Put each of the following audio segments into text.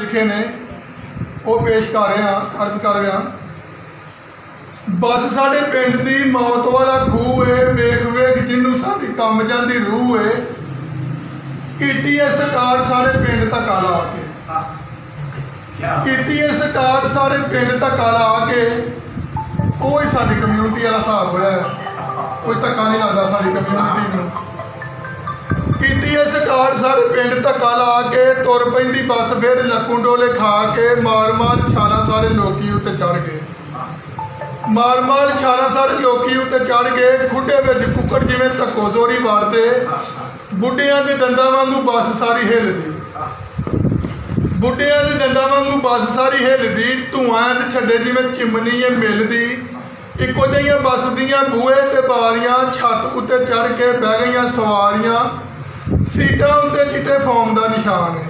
लिखे ने वो पेश कर रहे हैं, अर्ज कर रहे हैं। बस साडे पिंड दी मौत वाला खूह है, वेख वेख जिन्नू साडी कम जांदी रूह है। कीती है सरकार सारे पिंड तक आला के, कीती है सरकार सारे पिंड तक आला के। वो ही साडी कम्यूनिटी वाला हिसाब होया, कोई धक्का नहीं लगता साडी कम्यूनिटी नूं। कीती है सरकार सारे पिंड धक्का ला के, तुर पैंदी बस फिर लक्कू डोले खा के। मार मार छाला सारे लोकी उत्ते चढ़ गए, मार मार छाला सारे लोकी उत्ते चढ़ गए। खुड्डे विच कुक्कड़ जिवें धक्को जोरी मारदे, बुढ़ियां दे दंदां वांगू बस सारी हिलदी, बुढ़ियां दे दंदां वांगू बस सारी हिलदी। धुआं ते छड्डे जिवें चिमनी है मिलदी। इक्को जिहियां बस दियां बूहे ते बारियां, छत उत्ते चढ़ के बह गईयां सवारियां। सीटां उत्ते चिट्टे फोम दा निशान है,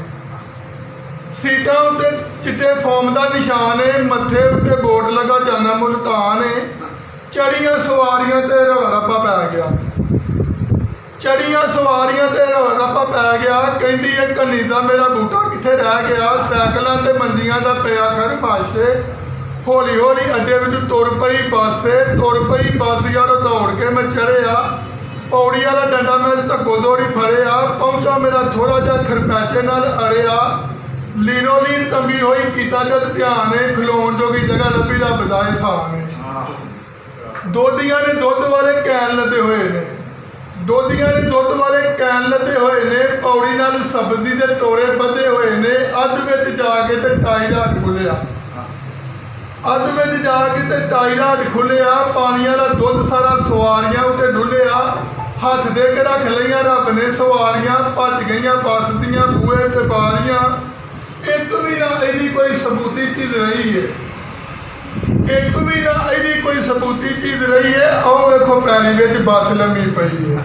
सीटां उत्ते चिट्टे फोम दा निशान है। मत्थे उत्ते बोर्ड लगा जाना मुल्तान है। चढ़ियां सवारियां ते रप्पा पै गया, चढ़ियां सवारियां ते रप्पा पै गया। कहंदी है कनीज़ा मेरा बूटा कित्थे रह गया। सैकलां ते मंजियां दा पिया खरमाशे, हौली हौली अड्डे विच तुर पई बस, तुर पई बस यार दौड़ के मैं चढ़िया। पौड़ी वाला डंडा मैं धक्को दौड़ी फड़िया, पहुंचा मेरा थोड़ा जा खरपैचे नाल अड़िया। लीनो लीन तंबी होई कीता जद ध्यान है, खलोण जोगी जगह लभी रब दा एहसान है। दोधियां ने दुध वाले कैन लदे हुए ने, दोधियां ने दुध वाले कैन लदे हुए ने। पौड़ी नाल सब्जी दे तोड़े बधे हुए ने। अध विच जाके ते टाई राट खुलिया, अध विच जाके ते टाई राट खुलिया। पानी वाला दुध सारा सवारियां उत्ते डुलिया। हथ दे के रख लईयां रब ने सवारियां, भज गईयां बस दियां बूहे ते बारियां। एक भी ना इहदी कोई सबूती चीज़ रही है, एक भी ना इहदी कोई सबूती चीज़ रही है। आओ वेखो पैरी विच बस लम्मी पई है।